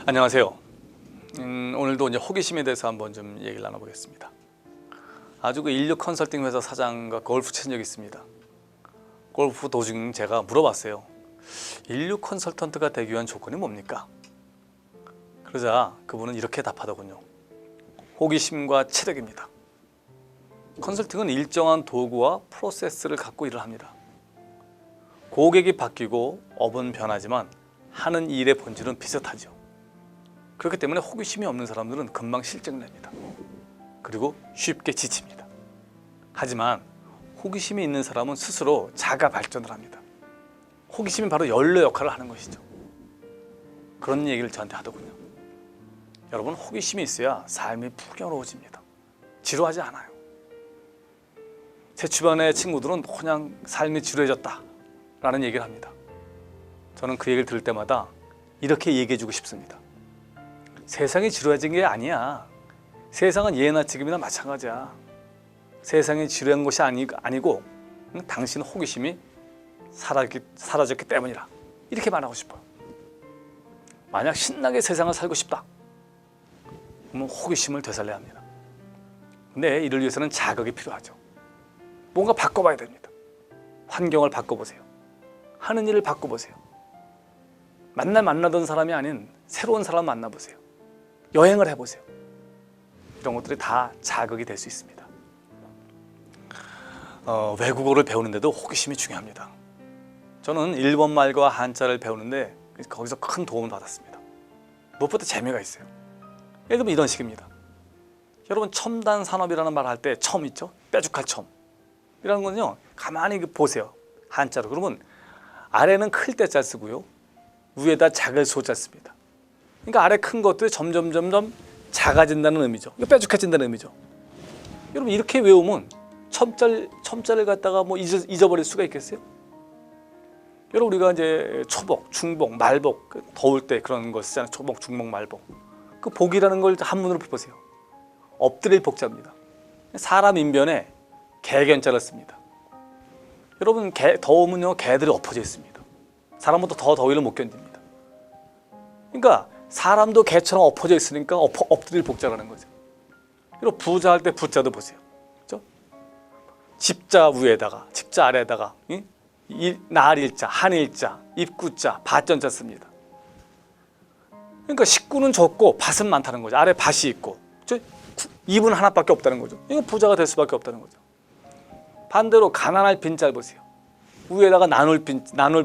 안녕하세요. 오늘도 이제 호기심에 대해서 한번 좀 얘기를 나눠보겠습니다. 아주 그 인류 컨설팅 회사 사장과 골프 친 적이 있습니다. 골프 도중 제가 물어봤어요. 인류 컨설턴트가 되기 위한 조건이 뭡니까? 그러자 그분은 이렇게 답하더군요. 호기심과 체력입니다. 컨설팅은 일정한 도구와 프로세스를 갖고 일을 합니다. 고객이 바뀌고 업은 변하지만 하는 일의 본질은 비슷하죠. 그렇기 때문에 호기심이 없는 사람들은 금방 실증을 냅니다. 그리고 쉽게 지칩니다. 하지만 호기심이 있는 사람은 스스로 자가 발전을 합니다. 호기심이 바로 연료 역할을 하는 것이죠. 그런 얘기를 저한테 하더군요. 여러분, 호기심이 있어야 삶이 풍요로워집니다. 지루하지 않아요. 제 주변의 친구들은 그냥 삶이 지루해졌다 라는 얘기를 합니다. 저는 그 얘기를 들을 때마다 이렇게 얘기해주고 싶습니다. 세상이 지루해진 게 아니야. 세상은 예나 지금이나 마찬가지야. 세상이 지루한 것이 아니고 당신 호기심이 사라졌기 때문이라. 이렇게 말하고 싶어요. 만약 신나게 세상을 살고 싶다, 그러면 호기심을 되살려야 합니다. 근데 이를 위해서는 자극이 필요하죠. 뭔가 바꿔봐야 됩니다. 환경을 바꿔보세요. 하는 일을 바꿔보세요. 맨날 만나던 사람이 아닌 새로운 사람 만나보세요. 여행을 해보세요. 이런 것들이 다 자극이 될 수 있습니다. 외국어를 배우는데도 호기심이 중요합니다. 저는 일본말과 한자를 배우는데 거기서 큰 도움을 받았습니다. 무엇보다 재미가 있어요. 예를 들면 이런 식입니다. 여러분, 첨단 산업이라는 말 할 때 첨 있죠? 뾰족할 첨 이라는 건요, 가만히 보세요. 한자로. 그러면 아래는 클 때자 쓰고요, 위에다 작을 소자 씁니다. 그러니까 아래 큰 것들이 점점 작아진다는 의미죠. 이거 뾰족해진다는 의미죠. 여러분, 이렇게 외우면 첨자를 갖다가 뭐 잊어버릴 수가 있겠어요? 여러분, 우리가 이제 초복, 중복, 말복, 더울 때 그런 거 쓰잖아요. 초복, 중복, 말복. 그 복이라는 걸 한문으로 보세요. 엎드릴 복자입니다. 사람 인변에 개견자를 씁니다. 여러분, 더우면요, 개들이 엎어져 있습니다. 사람보다 더 더위를 못 견딥니다. 그러니까 사람도 개처럼 엎어져 있으니까 엎드릴 복자라는 거죠. 그리고 부자 할 때 부자도 보세요. 그렇죠? 집자 위에다가, 집자 아래에다가 날일자, 한일자, 입구자, 밭전자 씁니다. 그러니까 식구는 적고 밭은 많다는 거죠. 아래 밭이 있고, 그렇죠? 입은 하나밖에 없다는 거죠. 이거 부자가 될 수밖에 없다는 거죠. 반대로 가난할 빈자를 보세요. 위에다가 나눌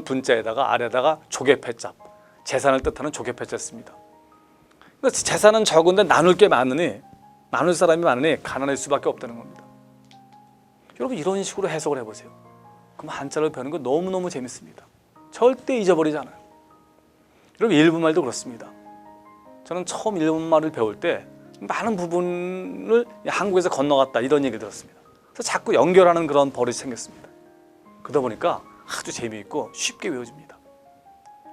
분자에다가 아래다가 조개패자, 재산을 뜻하는 조개패자 씁니다. 그러니까 재산은 적은데 나눌 사람이 많으니 가난할 수밖에 없다는 겁니다. 여러분, 이런 식으로 해석을 해보세요. 그럼 한자를 배우는 거 너무너무 재밌습니다. 절대 잊어버리지 않아요. 여러분, 일본말도 그렇습니다. 저는 처음 일본말을 배울 때 많은 부분을 한국에서 건너갔다 이런 얘기를 들었습니다. 그래서 자꾸 연결하는 그런 버릇이 생겼습니다. 그러다 보니까 아주 재미있고 쉽게 외워집니다.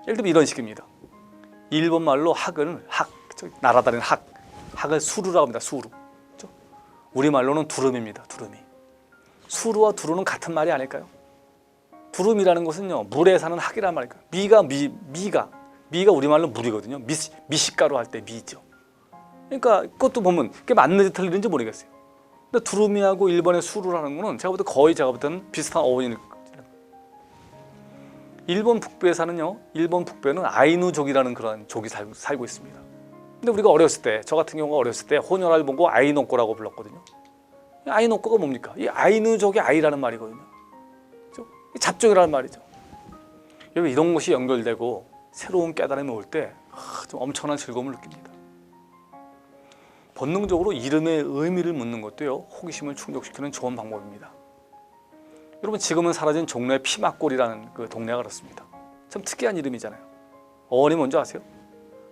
예를 들면 이런 식입니다. 일본말로 학을 날아다니는 학을 수루라고 합니다. 수루. 그렇죠? 우리말로는 두루미입니다. 두루미. 수루와 두루는 같은 말이 아닐까요? 두루미라는 것은요, 물에 사는 학이란 말일까요? 미가 우리말로 물이거든요. 미식가루 할 때 미죠. 그러니까 그것도 보면 그게 맞는지 틀리는지 모르겠어요. 근데 두루미하고 일본의 수루라는 거는 제가 볼 때는 비슷한 어원일 거예요. 일본 북부에 사는요, 일본 북부에는 아이누족이라는 그런 족이 살고 있습니다. 근데 우리가 어렸을 때, 저 같은 경우가 어렸을 때 혼혈을 보고 아이노코라고 불렀거든요. 아이노코가 뭡니까? 이 아이누족의 아이라는 말이거든요. 그렇죠? 잡종이라는 말이죠. 여러분, 이런 것이 연결되고 새로운 깨달음이 올 때 좀 엄청난 즐거움을 느낍니다. 본능적으로 이름의 의미를 묻는 것도요, 호기심을 충족시키는 좋은 방법입니다. 여러분, 지금은 사라진 종로의 피막골이라는 그 동네가 그렇습니다. 참 특이한 이름이잖아요. 어원이 뭔지 아세요?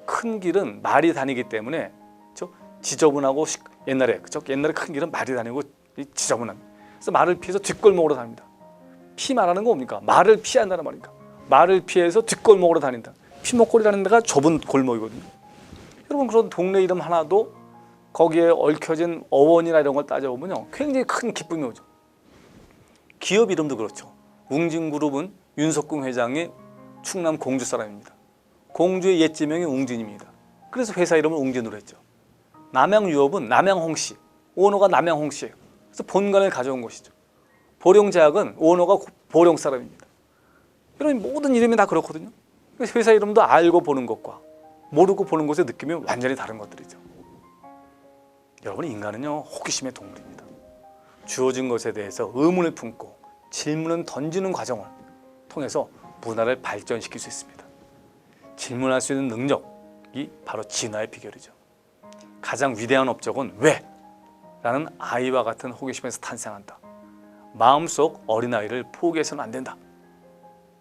큰 길은 말이 다니기 때문에, 그렇죠? 지저분하고 옛날에 큰 길은 말이 다니고 지저분합니다. 그래서 말을 피해서 뒷골목으로 다닙니다. 피 말하는 거 뭡니까? 말을 피한다는 말입니까? 말을 피해서 뒷골목으로 다닌다. 피목골이라는 데가 좁은 골목이거든요. 여러분, 그런 동네 이름 하나도 거기에 얽혀진 어원이나 이런 걸 따져보면요, 굉장히 큰 기쁨이 오죠. 기업 이름도 그렇죠. 웅진그룹은 윤석궁 회장이 충남 공주 사람입니다. 공주의 옛지명이 웅진입니다. 그래서 회사 이름을 웅진으로 했죠. 남양유업은 남양홍씨, 오너가 남양홍씨예요. 그래서 본관을 가져온 것이죠. 보령제약은 오너가 보령 사람입니다. 이런 모든 이름이 다 그렇거든요. 그래서 회사 이름도 알고 보는 것과 모르고 보는 것의 느낌이 완전히 다른 것들이죠. 여러분, 인간은요 호기심의 동물입니다. 주어진 것에 대해서 의문을 품고 질문을 던지는 과정을 통해서 문화를 발전시킬 수 있습니다. 질문할 수 있는 능력이 바로 진화의 비결이죠. 가장 위대한 업적은 왜? 라는 아이와 같은 호기심에서 탄생한다. 마음속 어린아이를 포기해서는 안 된다.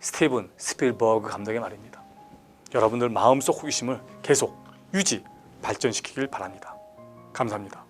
스티븐 스필버그 감독의 말입니다. 여러분들 마음속 호기심을 계속 유지, 발전시키길 바랍니다. 감사합니다.